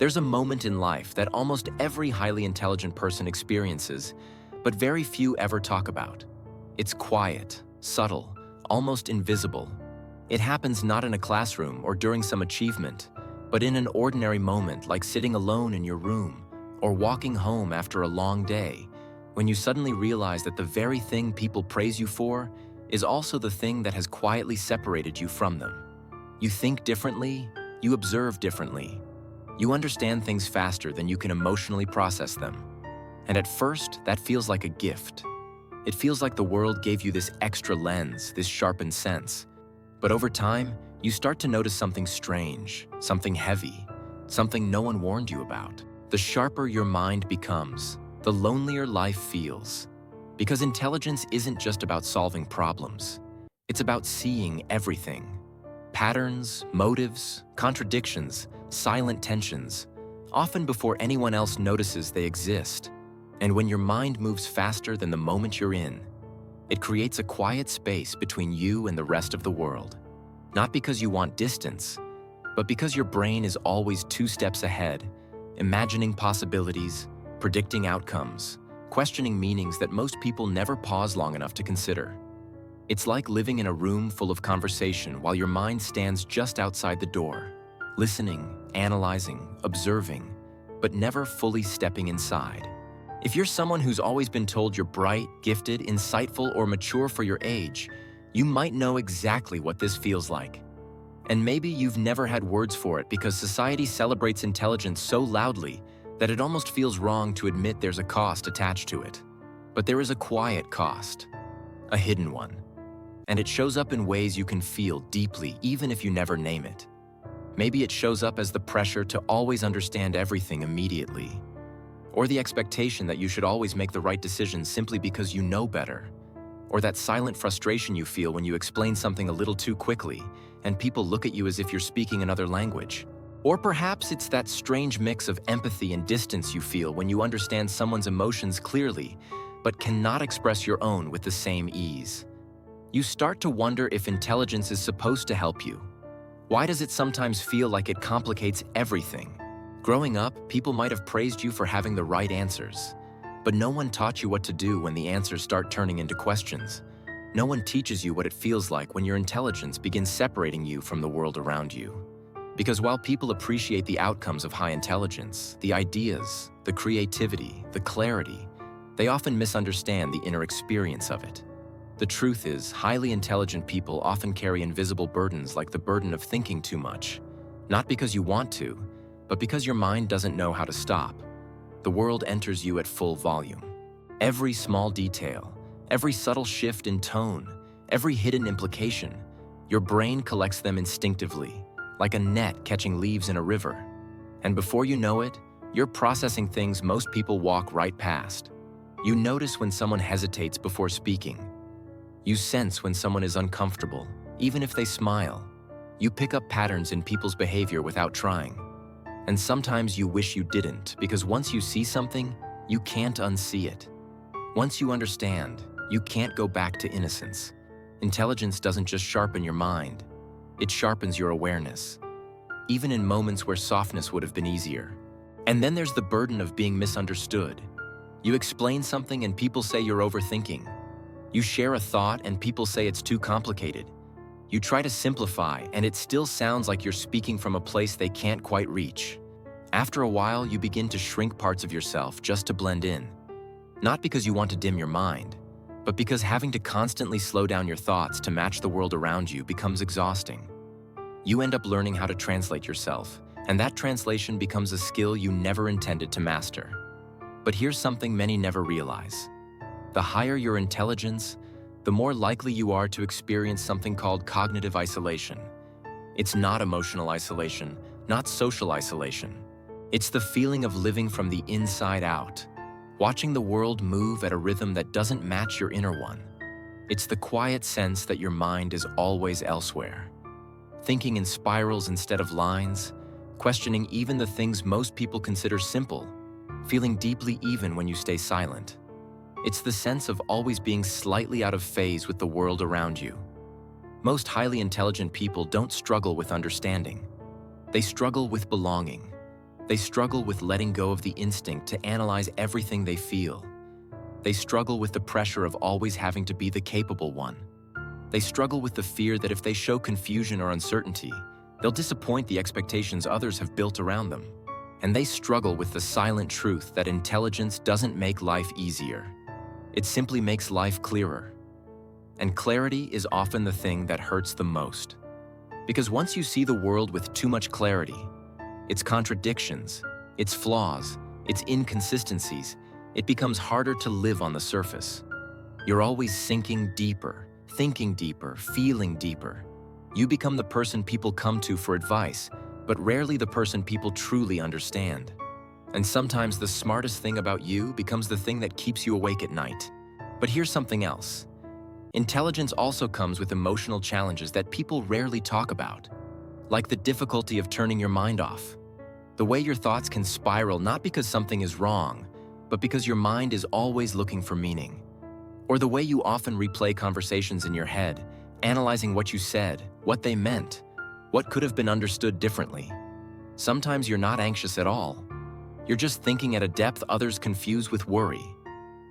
There's a moment in life that almost every highly intelligent person experiences, but very few ever talk about. It's quiet, subtle, almost invisible. It happens not in a classroom or during some achievement, but in an ordinary moment like sitting alone in your room or walking home after a long day, when you suddenly realize that the very thing people praise you for is also the thing that has quietly separated you from them. You think differently, you observe differently. You understand things faster than you can emotionally process them. And at first, that feels like a gift. It feels like the world gave you this extra lens, this sharpened sense. But over time, you start to notice something strange, something heavy, something no one warned you about. The sharper your mind becomes, the lonelier life feels. Because intelligence isn't just about solving problems. It's about seeing everything. Patterns, motives, contradictions, silent tensions, often before anyone else notices they exist. And when your mind moves faster than the moment you're in, it creates a quiet space between you and the rest of the world. Not because you want distance, but because your brain is always 2 steps ahead, imagining possibilities, predicting outcomes, questioning meanings that most people never pause long enough to consider. It's like living in a room full of conversation while your mind stands just outside the door, listening, analyzing, observing, but never fully stepping inside. If you're someone who's always been told you're bright, gifted, insightful, or mature for your age, you might know exactly what this feels like. And maybe you've never had words for it because society celebrates intelligence so loudly that it almost feels wrong to admit there's a cost attached to it. But there is a quiet cost, a hidden one. And it shows up in ways you can feel deeply even if you never name it. Maybe it shows up as the pressure to always understand everything immediately, or the expectation that you should always make the right decision simply because you know better, or that silent frustration you feel when you explain something a little too quickly and people look at you as if you're speaking another language. Or perhaps it's that strange mix of empathy and distance you feel when you understand someone's emotions clearly, but cannot express your own with the same ease. You start to wonder if intelligence is supposed to help you. Why does it sometimes feel like it complicates everything? Growing up, people might have praised you for having the right answers, but no one taught you what to do when the answers start turning into questions. No one teaches you what it feels like when your intelligence begins separating you from the world around you. Because while people appreciate the outcomes of high intelligence, the ideas, the creativity, the clarity, they often misunderstand the inner experience of it. The truth is, highly intelligent people often carry invisible burdens like the burden of thinking too much. Not because you want to, but because your mind doesn't know how to stop. The world enters you at full volume. Every small detail, every subtle shift in tone, every hidden implication, your brain collects them instinctively, like a net catching leaves in a river. And before you know it, you're processing things most people walk right past. You notice when someone hesitates before speaking. You sense when someone is uncomfortable, even if they smile. You pick up patterns in people's behavior without trying. And sometimes you wish you didn't, because once you see something, you can't unsee it. Once you understand, you can't go back to innocence. Intelligence doesn't just sharpen your mind, it sharpens your awareness, even in moments where softness would have been easier. And then there's the burden of being misunderstood. You explain something and people say you're overthinking. You share a thought and people say it's too complicated. You try to simplify and it still sounds like you're speaking from a place they can't quite reach. After a while, you begin to shrink parts of yourself just to blend in. Not because you want to dim your mind, but because having to constantly slow down your thoughts to match the world around you becomes exhausting. You end up learning how to translate yourself, and that translation becomes a skill you never intended to master. But here's something many never realize. The higher your intelligence, the more likely you are to experience something called cognitive isolation. It's not emotional isolation, not social isolation. It's the feeling of living from the inside out, watching the world move at a rhythm that doesn't match your inner one. It's the quiet sense that your mind is always elsewhere, thinking in spirals instead of lines, questioning even the things most people consider simple, feeling deeply even when you stay silent. It's the sense of always being slightly out of phase with the world around you. Most highly intelligent people don't struggle with understanding. They struggle with belonging. They struggle with letting go of the instinct to analyze everything they feel. They struggle with the pressure of always having to be the capable one. They struggle with the fear that if they show confusion or uncertainty, they'll disappoint the expectations others have built around them. And they struggle with the silent truth that intelligence doesn't make life easier. It simply makes life clearer. And clarity is often the thing that hurts the most. Because once you see the world with too much clarity, its contradictions, its flaws, its inconsistencies, it becomes harder to live on the surface. You're always sinking deeper, thinking deeper, feeling deeper. You become the person people come to for advice, but rarely the person people truly understand. And sometimes the smartest thing about you becomes the thing that keeps you awake at night. But here's something else. Intelligence also comes with emotional challenges that people rarely talk about, like the difficulty of turning your mind off. The way your thoughts can spiral not because something is wrong, but because your mind is always looking for meaning. Or the way you often replay conversations in your head, analyzing what you said, what they meant, what could have been understood differently. Sometimes you're not anxious at all. You're just thinking at a depth others confuse with worry.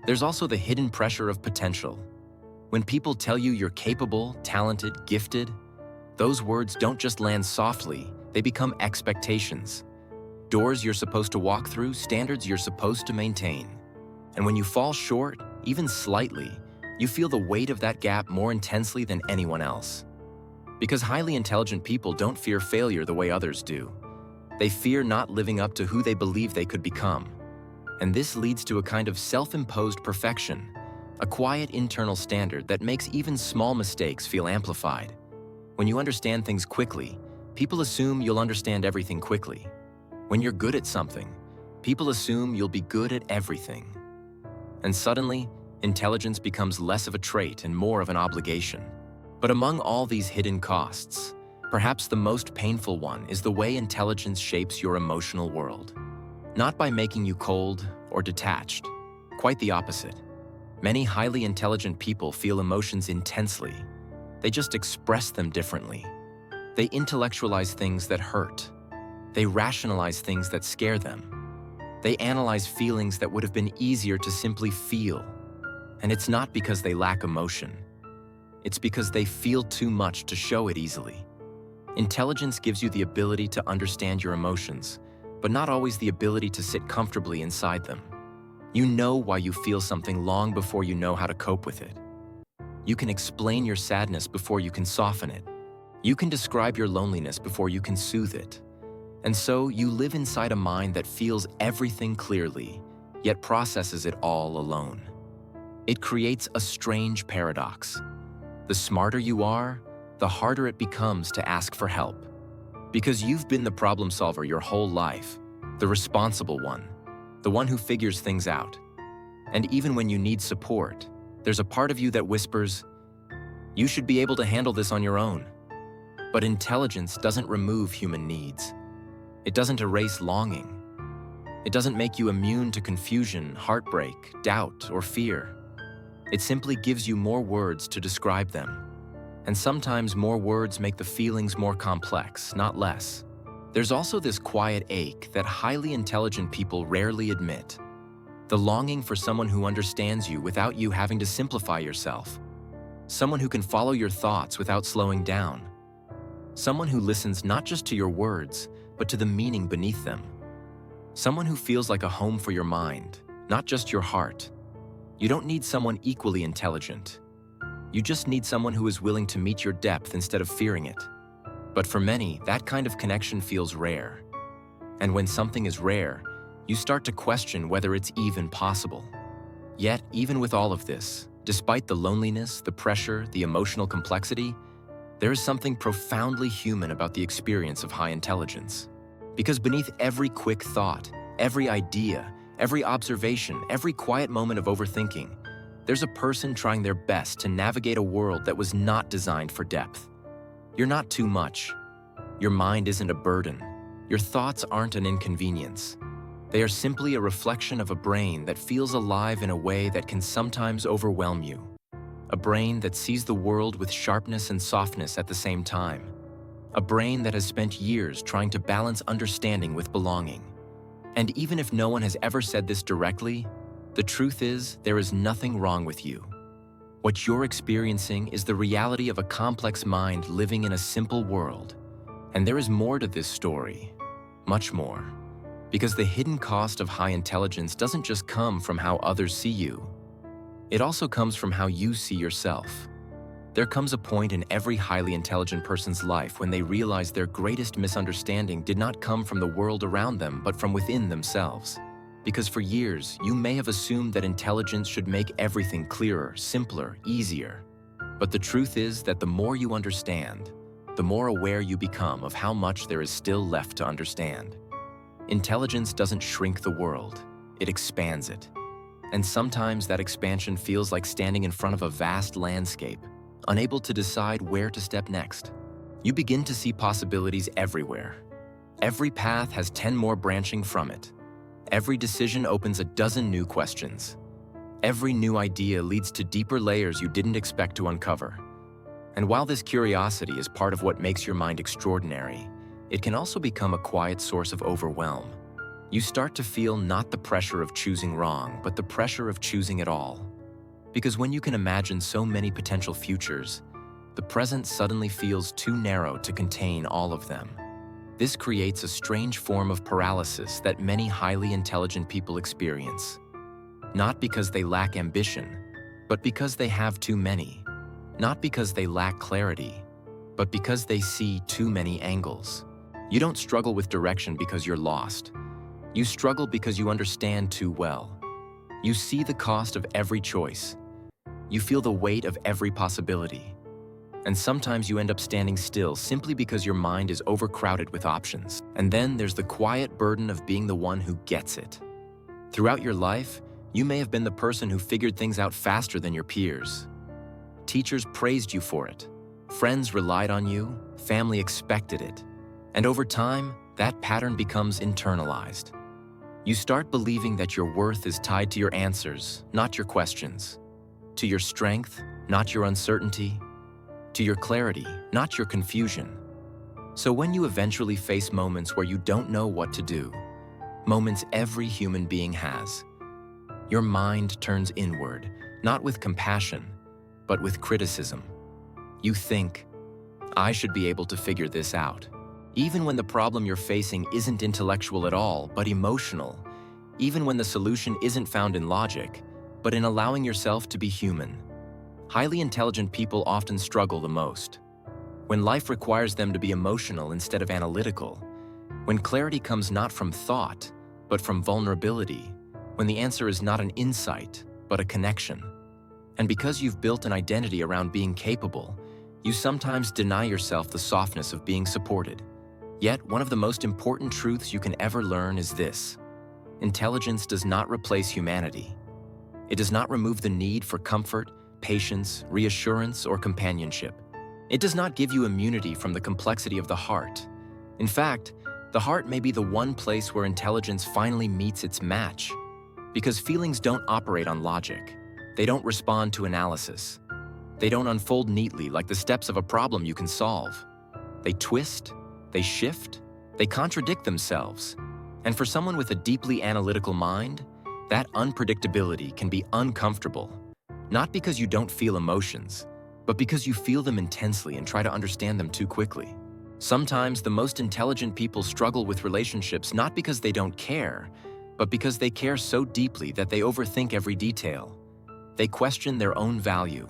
There's also the hidden pressure of potential. When people tell you you're capable, talented, gifted, those words don't just land softly, they become expectations. Doors you're supposed to walk through, standards you're supposed to maintain. And when you fall short, even slightly, you feel the weight of that gap more intensely than anyone else. Because highly intelligent people don't fear failure the way others do. They fear not living up to who they believe they could become. And this leads to a kind of self-imposed perfection, a quiet internal standard that makes even small mistakes feel amplified. When you understand things quickly, people assume you'll understand everything quickly. When you're good at something, people assume you'll be good at everything. And suddenly, intelligence becomes less of a trait and more of an obligation. But among all these hidden costs, perhaps the most painful one is the way intelligence shapes your emotional world. Not by making you cold or detached, quite the opposite. Many highly intelligent people feel emotions intensely. They just express them differently. They intellectualize things that hurt. They rationalize things that scare them. They analyze feelings that would have been easier to simply feel. And it's not because they lack emotion. It's because they feel too much to show it easily. Intelligence gives you the ability to understand your emotions, but not always the ability to sit comfortably inside them. You know why you feel something long before you know how to cope with it. You can explain your sadness before you can soften it. You can describe your loneliness before you can soothe it. And so you live inside a mind that feels everything clearly, yet processes it all alone. It creates a strange paradox. The smarter you are, the harder it becomes to ask for help. Because you've been the problem solver your whole life, the responsible one, the one who figures things out. And even when you need support, there's a part of you that whispers, "You should be able to handle this on your own." But intelligence doesn't remove human needs. It doesn't erase longing. It doesn't make you immune to confusion, heartbreak, doubt, or fear. It simply gives you more words to describe them. And sometimes more words make the feelings more complex, not less. There's also this quiet ache that highly intelligent people rarely admit. The longing for someone who understands you without you having to simplify yourself. Someone who can follow your thoughts without slowing down. Someone who listens not just to your words, but to the meaning beneath them. Someone who feels like a home for your mind, not just your heart. You don't need someone equally intelligent. You just need someone who is willing to meet your depth instead of fearing it. But for many, that kind of connection feels rare. And when something is rare, you start to question whether it's even possible. Yet, even with all of this, despite the loneliness, the pressure, the emotional complexity, there is something profoundly human about the experience of high intelligence. Because beneath every quick thought, every idea, every observation, every quiet moment of overthinking, there's a person trying their best to navigate a world that was not designed for depth. You're not too much. Your mind isn't a burden. Your thoughts aren't an inconvenience. They are simply a reflection of a brain that feels alive in a way that can sometimes overwhelm you. A brain that sees the world with sharpness and softness at the same time. A brain that has spent years trying to balance understanding with belonging. And even if no one has ever said this directly, the truth is there is nothing wrong with you. What you're experiencing is the reality of a complex mind living in a simple world. And there is more to this story, much more. Because the hidden cost of high intelligence doesn't just come from how others see you. It also comes from how you see yourself. There comes a point in every highly intelligent person's life when they realize their greatest misunderstanding did not come from the world around them, but from within themselves. Because for years, you may have assumed that intelligence should make everything clearer, simpler, easier. But the truth is that the more you understand, the more aware you become of how much there is still left to understand. Intelligence doesn't shrink the world, it expands it. And sometimes that expansion feels like standing in front of a vast landscape, unable to decide where to step next. You begin to see possibilities everywhere. Every path has 10 more branching from it. Every decision opens a dozen new questions. Every new idea leads to deeper layers you didn't expect to uncover. And while this curiosity is part of what makes your mind extraordinary, it can also become a quiet source of overwhelm. You start to feel not the pressure of choosing wrong, but the pressure of choosing it all. Because when you can imagine so many potential futures, the present suddenly feels too narrow to contain all of them. This creates a strange form of paralysis that many highly intelligent people experience. Not because they lack ambition, but because they have too many. Not because they lack clarity, but because they see too many angles. You don't struggle with direction because you're lost. You struggle because you understand too well. You see the cost of every choice. You feel the weight of every possibility. And sometimes you end up standing still simply because your mind is overcrowded with options. And then there's the quiet burden of being the one who gets it. Throughout your life, you may have been the person who figured things out faster than your peers. Teachers praised you for it. Friends relied on you. Family expected it. And over time, that pattern becomes internalized. You start believing that your worth is tied to your answers, not your questions. To your strength, not your uncertainty. To your clarity, not your confusion. So when you eventually face moments where you don't know what to do, moments every human being has, your mind turns inward, not with compassion, but with criticism. You think, I should be able to figure this out. Even when the problem you're facing isn't intellectual at all, but emotional. Even when the solution isn't found in logic, but in allowing yourself to be human. Highly intelligent people often struggle the most. When life requires them to be emotional instead of analytical. When clarity comes not from thought, but from vulnerability. When the answer is not an insight, but a connection. And because you've built an identity around being capable, you sometimes deny yourself the softness of being supported. Yet, one of the most important truths you can ever learn is this: intelligence does not replace humanity. It does not remove the need for comfort, patience, reassurance, or companionship. It does not give you immunity from the complexity of the heart. In fact, the heart may be the one place where intelligence finally meets its match. Because feelings don't operate on logic. They don't respond to analysis. They don't unfold neatly like the steps of a problem you can solve. They twist, they shift, they contradict themselves. And for someone with a deeply analytical mind, that unpredictability can be uncomfortable. Not because you don't feel emotions, but because you feel them intensely and try to understand them too quickly. Sometimes the most intelligent people struggle with relationships not because they don't care, but because they care so deeply that they overthink every detail. They question their own value.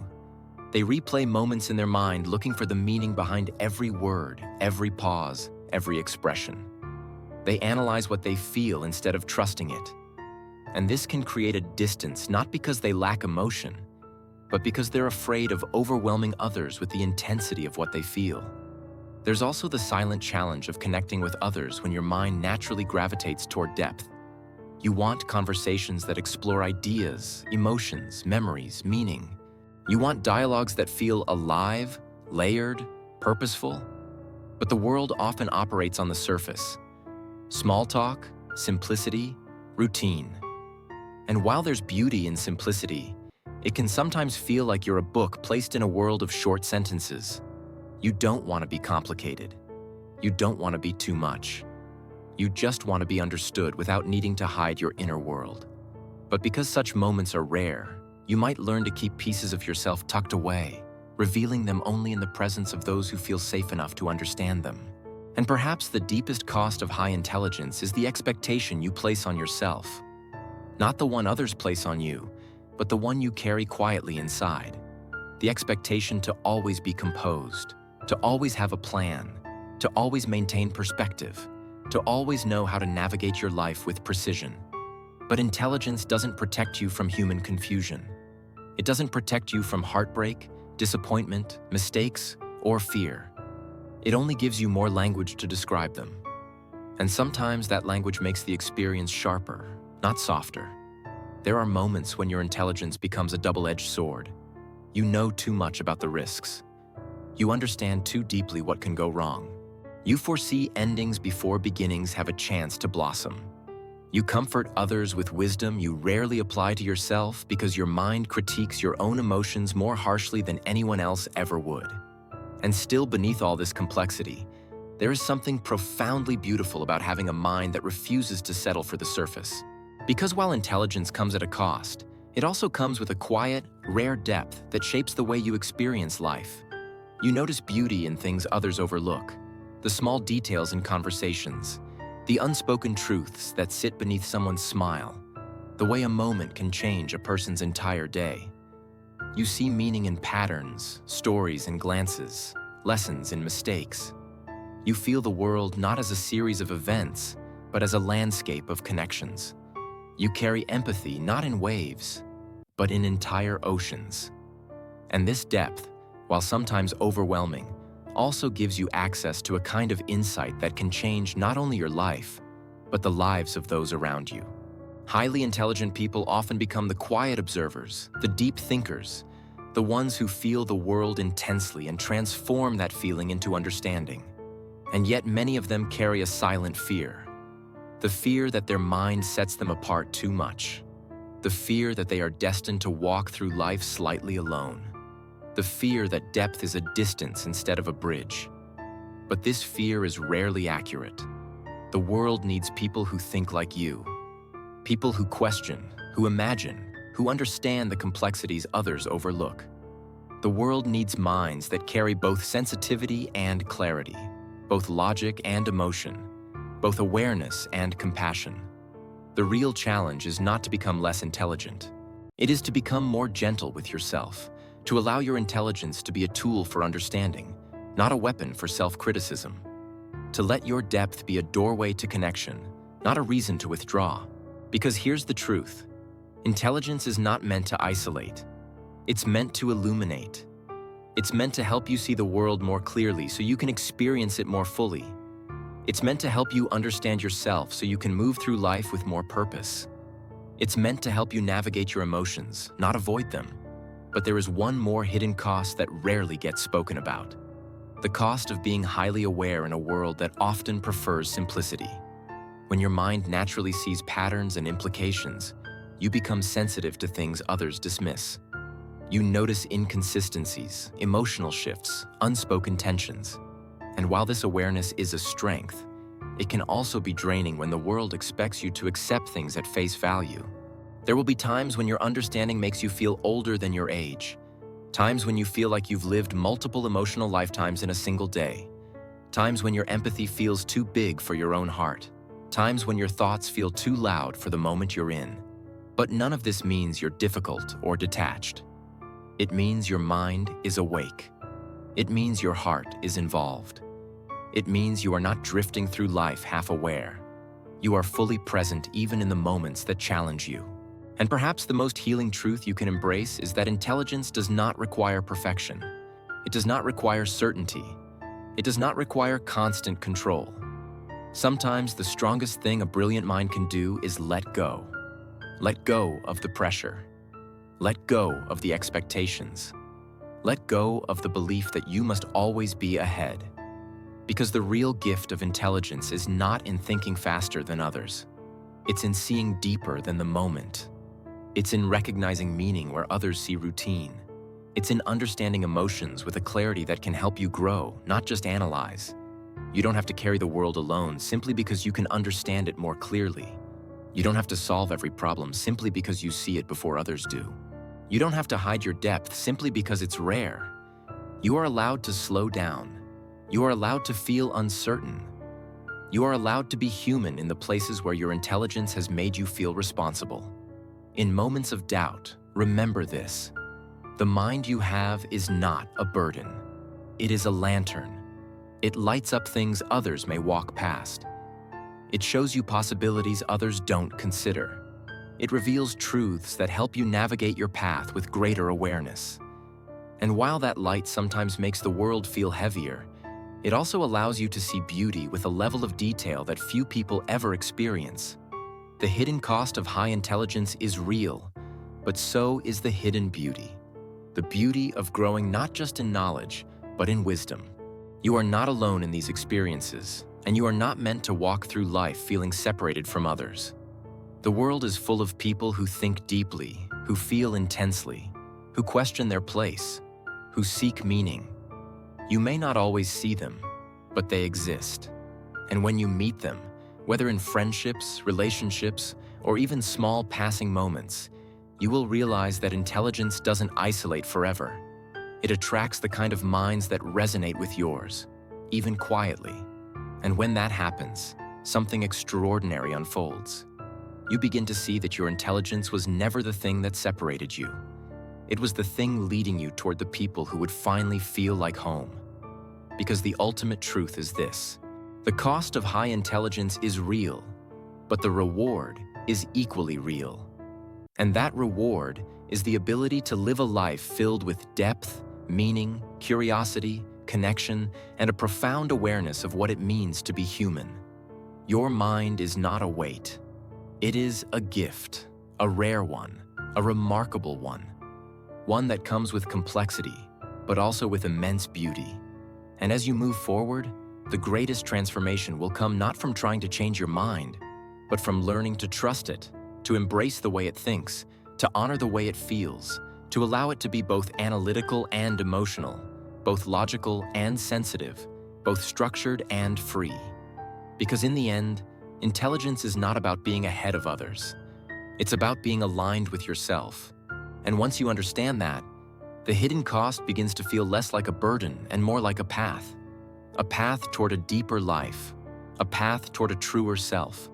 They replay moments in their mind looking for the meaning behind every word, every pause, every expression. They analyze what they feel instead of trusting it. And this can create a distance not because they lack emotion, but because they're afraid of overwhelming others with the intensity of what they feel. There's also the silent challenge of connecting with others when your mind naturally gravitates toward depth. You want conversations that explore ideas, emotions, memories, meaning. You want dialogues that feel alive, layered, purposeful. But the world often operates on the surface. Small talk, simplicity, routine. And while there's beauty in simplicity, it can sometimes feel like you're a book placed in a world of short sentences. You don't want to be complicated. You don't want to be too much. You just want to be understood without needing to hide your inner world. But because such moments are rare, you might learn to keep pieces of yourself tucked away, revealing them only in the presence of those who feel safe enough to understand them. And perhaps the deepest cost of high intelligence is the expectation you place on yourself. Not the one others place on you, but the one you carry quietly inside. The expectation to always be composed, to always have a plan, to always maintain perspective, to always know how to navigate your life with precision. But intelligence doesn't protect you from human confusion. It doesn't protect you from heartbreak, disappointment, mistakes, or fear. It only gives you more language to describe them. And sometimes that language makes the experience sharper, not softer. There are moments when your intelligence becomes a double-edged sword. You know too much about the risks. You understand too deeply what can go wrong. You foresee endings before beginnings have a chance to blossom. You comfort others with wisdom you rarely apply to yourself because your mind critiques your own emotions more harshly than anyone else ever would. And still beneath all this complexity, there is something profoundly beautiful about having a mind that refuses to settle for the surface. Because while intelligence comes at a cost, it also comes with a quiet, rare depth that shapes the way you experience life. You notice beauty in things others overlook, the small details in conversations, the unspoken truths that sit beneath someone's smile, the way a moment can change a person's entire day. You see meaning in patterns, stories in glances, lessons in mistakes. You feel the world not as a series of events, but as a landscape of connections. You carry empathy not in waves, but in entire oceans. And this depth, while sometimes overwhelming, also gives you access to a kind of insight that can change not only your life, but the lives of those around you. Highly intelligent people often become the quiet observers, the deep thinkers, the ones who feel the world intensely and transform that feeling into understanding. And yet many of them carry a silent fear. The fear that their mind sets them apart too much. The fear that they are destined to walk through life slightly alone. The fear that depth is a distance instead of a bridge. But this fear is rarely accurate. The world needs people who think like you. People who question, who imagine, who understand the complexities others overlook. The world needs minds that carry both sensitivity and clarity, both logic and emotion, both awareness and compassion. The real challenge is not to become less intelligent. It is to become more gentle with yourself, to allow your intelligence to be a tool for understanding, not a weapon for self-criticism. To let your depth be a doorway to connection, not a reason to withdraw. Because here's the truth. Intelligence is not meant to isolate. It's meant to illuminate. It's meant to help you see the world more clearly so you can experience it more fully. It's meant to help you understand yourself so you can move through life with more purpose. It's meant to help you navigate your emotions, not avoid them. But there is one more hidden cost that rarely gets spoken about. The cost of being highly aware in a world that often prefers simplicity. When your mind naturally sees patterns and implications, you become sensitive to things others dismiss. You notice inconsistencies, emotional shifts, unspoken tensions. And while this awareness is a strength, it can also be draining when the world expects you to accept things at face value. There will be times when your understanding makes you feel older than your age. Times when you feel like you've lived multiple emotional lifetimes in a single day. Times when your empathy feels too big for your own heart. Times when your thoughts feel too loud for the moment you're in. But none of this means you're difficult or detached. It means your mind is awake. It means your heart is involved. It means you are not drifting through life half aware. You are fully present even in the moments that challenge you. And perhaps the most healing truth you can embrace is that intelligence does not require perfection. It does not require certainty. It does not require constant control. Sometimes the strongest thing a brilliant mind can do is let go. Let go of the pressure. Let go of the expectations. Let go of the belief that you must always be ahead. Because the real gift of intelligence is not in thinking faster than others. It's in seeing deeper than the moment. It's in recognizing meaning where others see routine. It's in understanding emotions with a clarity that can help you grow, not just analyze. You don't have to carry the world alone simply because you can understand it more clearly. You don't have to solve every problem simply because you see it before others do. You don't have to hide your depth simply because it's rare. You are allowed to slow down. You are allowed to feel uncertain. You are allowed to be human in the places where your intelligence has made you feel responsible. In moments of doubt, remember this. The mind you have is not a burden. It is a lantern. It lights up things others may walk past. It shows you possibilities others don't consider. It reveals truths that help you navigate your path with greater awareness. And while that light sometimes makes the world feel heavier, it also allows you to see beauty with a level of detail that few people ever experience. The hidden cost of high intelligence is real, but so is the hidden beauty. The beauty of growing not just in knowledge, but in wisdom. You are not alone in these experiences, and you are not meant to walk through life feeling separated from others. The world is full of people who think deeply, who feel intensely, who question their place, who seek meaning. You may not always see them, but they exist. And when you meet them, whether in friendships, relationships, or even small passing moments, you will realize that intelligence doesn't isolate forever. It attracts the kind of minds that resonate with yours, even quietly. And when that happens, something extraordinary unfolds. You begin to see that your intelligence was never the thing that separated you. It was the thing leading you toward the people who would finally feel like home. Because the ultimate truth is this: the cost of high intelligence is real, but the reward is equally real. And that reward is the ability to live a life filled with depth, meaning, curiosity, connection, and a profound awareness of what it means to be human. Your mind is not a weight. It is a gift, a rare one, a remarkable one. One that comes with complexity, but also with immense beauty. And as you move forward, the greatest transformation will come not from trying to change your mind, but from learning to trust it, to embrace the way it thinks, to honor the way it feels, to allow it to be both analytical and emotional, both logical and sensitive, both structured and free. Because in the end, intelligence is not about being ahead of others. It's about being aligned with yourself. And once you understand that, the hidden cost begins to feel less like a burden and more like a path toward a deeper life, a path toward a truer self,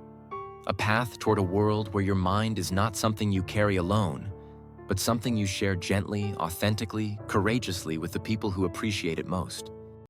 a path toward a world where your mind is not something you carry alone, but something you share gently, authentically, courageously with the people who appreciate it most.